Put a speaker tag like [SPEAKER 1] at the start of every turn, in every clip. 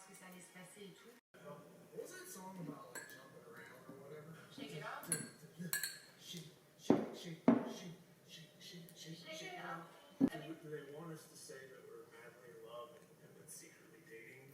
[SPEAKER 1] que ça allait se passer et tout.
[SPEAKER 2] What was that song about, like jumping around or whatever?
[SPEAKER 1] Shake it off.
[SPEAKER 2] Shake, shake, shake, shake, shake, shake, shake,
[SPEAKER 1] Shake it off.
[SPEAKER 2] Do they want us to say that we're madly in love and then secretly dating?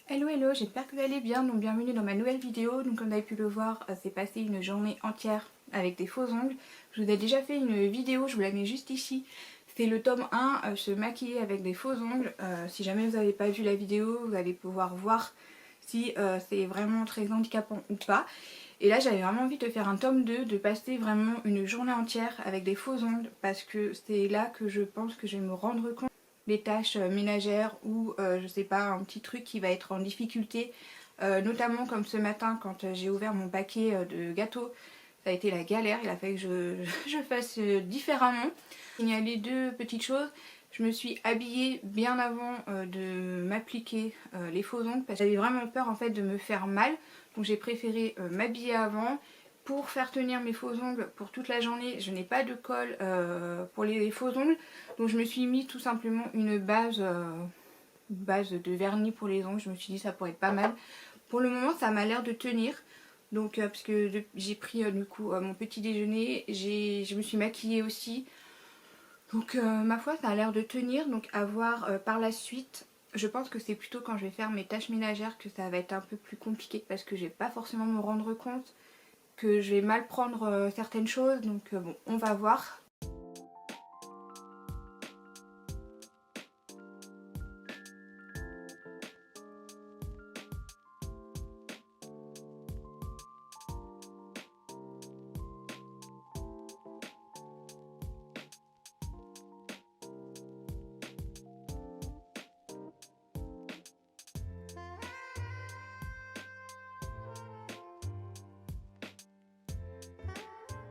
[SPEAKER 3] Hello hello, j'espère que vous allez bien, donc bienvenue dans ma nouvelle vidéo. Donc comme vous avez pu le voir, c'est passé une journée entière avec des faux ongles. Je vous ai déjà fait une vidéo, je vous la mets juste ici. C'est le tome 1, se maquiller avec des faux ongles. Si jamais vous n'avez pas vu la vidéo, vous allez pouvoir voir si c'est vraiment très handicapant ou pas. Et là j'avais vraiment envie de faire un tome 2, de passer vraiment une journée entière avec des faux ongles. Parce que c'est là que je pense que je vais me rendre compte les tâches ménagères ou je sais pas, un petit truc qui va être en difficulté, notamment comme ce matin quand j'ai ouvert mon paquet de gâteaux, ça a été la galère, il a fallu que je fasse différemment. Il y a les deux petites choses, je me suis habillée bien avant de m'appliquer les faux ongles parce que j'avais vraiment peur en fait de me faire mal, donc j'ai préféré m'habiller avant. Pour faire tenir mes faux ongles pour toute la journée, je n'ai pas de colle pour les faux ongles. Donc je me suis mis tout simplement une base de vernis pour les ongles. Je me suis dit ça pourrait être pas mal. Pour le moment ça m'a l'air de tenir. Donc parce que j'ai pris du coup mon petit déjeuner. Je me suis maquillée aussi. Donc ma foi ça a l'air de tenir. Donc à voir par la suite. Je pense que c'est plutôt quand je vais faire mes tâches ménagères que ça va être un peu plus compliqué. Parce que je vais pas forcément me rendre compte que je vais mal prendre certaines choses, donc bon, on va voir.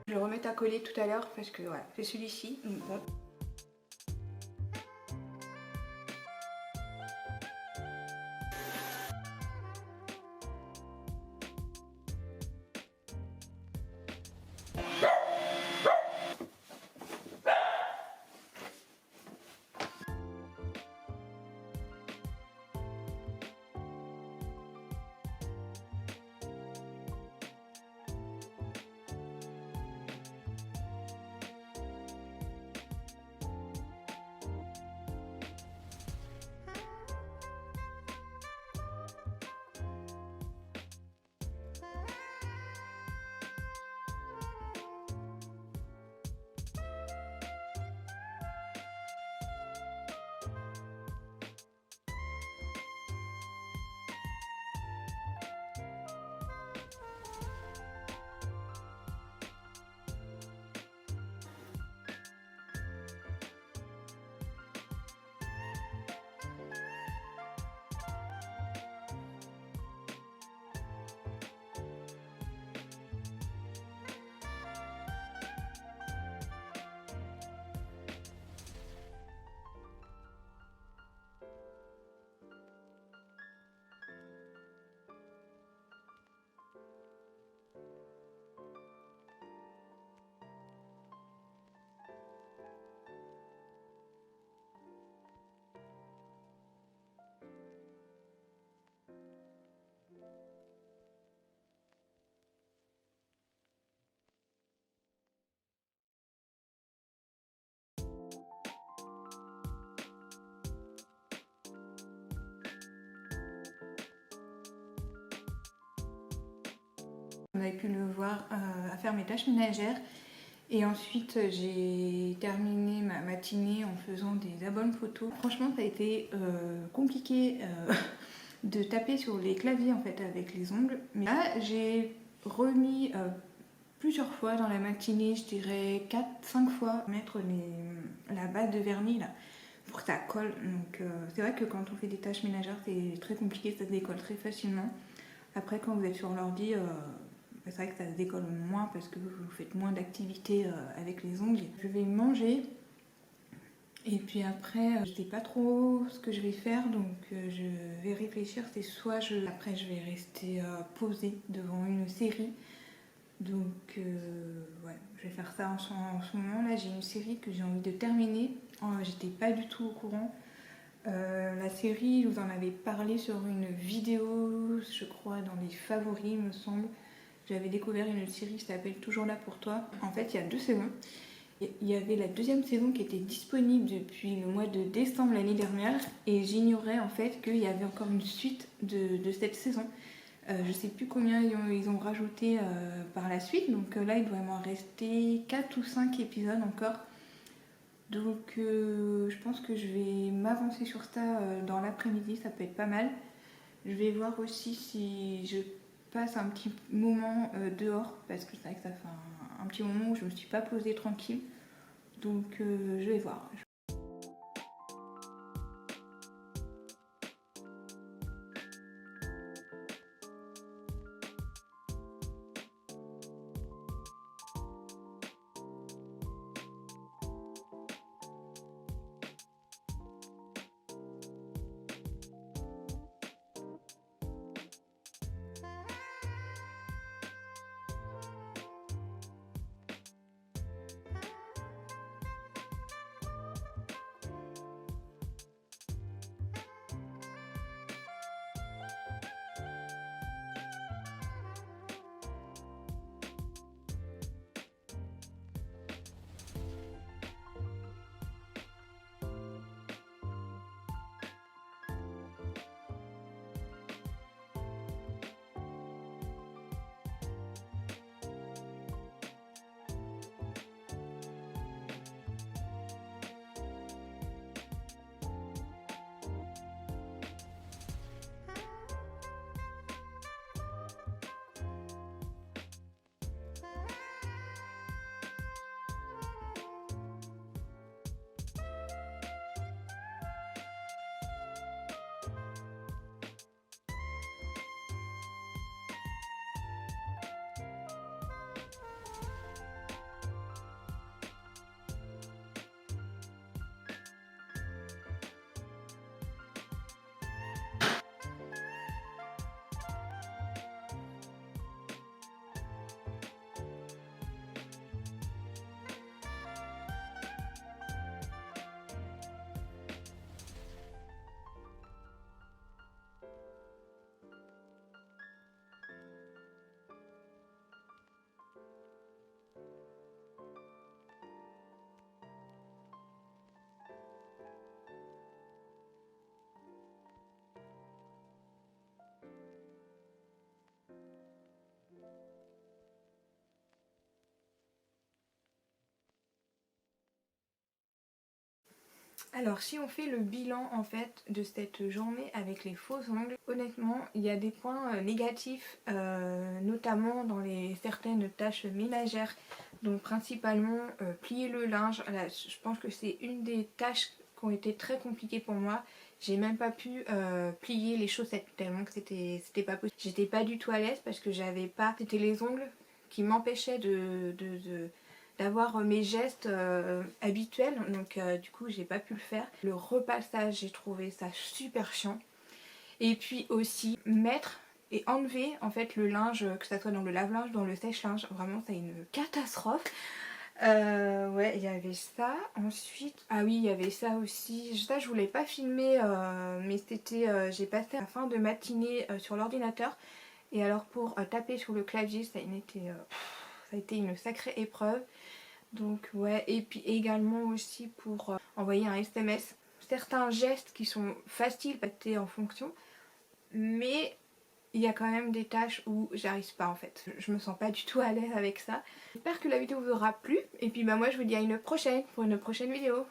[SPEAKER 3] Je vais le remettre à coller tout à l'heure parce que voilà, c'est celui-ci. Bon. Vous avez pu le voir à faire mes tâches ménagères. Et ensuite j'ai terminé ma matinée en faisant des albums photos. Franchement ça a été compliqué de taper sur les claviers en fait avec les ongles. Mais là j'ai remis plusieurs fois dans la matinée, je dirais 4-5 fois, mettre la base de vernis là pour que ça colle. Donc c'est vrai que quand on fait des tâches ménagères c'est très compliqué, ça se décolle très facilement. Après quand vous êtes sur l'ordi, c'est vrai que ça se décolle moins parce que vous faites moins d'activités avec les ongles. Je vais manger et puis après je sais pas trop ce que je vais faire, donc je vais réfléchir. C'est soit après je vais rester posée devant une série. Donc ouais, je vais faire ça en ce moment. Là j'ai une série que j'ai envie de terminer. J'étais pas du tout au courant. La série, je vous en avais parlé sur une vidéo, je crois dans les favoris il me semble. J'avais découvert une série qui s'appelle Toujours là pour toi. En fait il y a 2 saisons. Il y avait la 2e saison qui était disponible depuis le mois de décembre l'année dernière. Et j'ignorais en fait qu'il y avait encore une suite de cette saison. Je sais plus combien ils ont rajouté par la suite. Donc là il doit m'en rester 4 ou 5 épisodes encore. Donc je pense que je vais m'avancer sur ça dans l'après-midi, ça peut être pas mal. Je vais voir aussi si je passe un petit moment dehors, parce que c'est vrai que ça fait un petit moment où je me suis pas posée tranquille. Donc je vais voir. Alors si on fait le bilan en fait de cette journée avec les faux ongles, honnêtement il y a des points négatifs, notamment dans certaines tâches ménagères, donc principalement plier le linge. Là, je pense que c'est une des tâches qui ont été très compliquées pour moi. J'ai même pas pu plier les chaussettes tellement que c'était pas possible. J'étais pas du tout à l'aise parce que j'avais pas... C'était les ongles qui m'empêchaient d'avoir mes gestes habituels, donc du coup j'ai pas pu le faire. Le repassage, j'ai trouvé ça super chiant. Et puis aussi mettre et enlever en fait le linge, que ça soit dans le lave-linge, dans le sèche-linge, vraiment c'est une catastrophe. Ouais, il y avait ça. Ensuite, ah oui, il y avait ça aussi. Ça, je voulais pas filmer, mais c'était, j'ai passé la fin de matinée sur l'ordinateur. Et alors pour taper sur le clavier, ça a été une sacrée épreuve. Donc ouais, et puis également aussi pour envoyer un SMS. Certains gestes qui sont faciles à passer en fonction, mais il y a quand même des tâches où j'arrive pas en fait. Je me sens pas du tout à l'aise avec ça. J'espère que la vidéo vous aura plu et puis bah moi je vous dis à une prochaine pour une prochaine vidéo.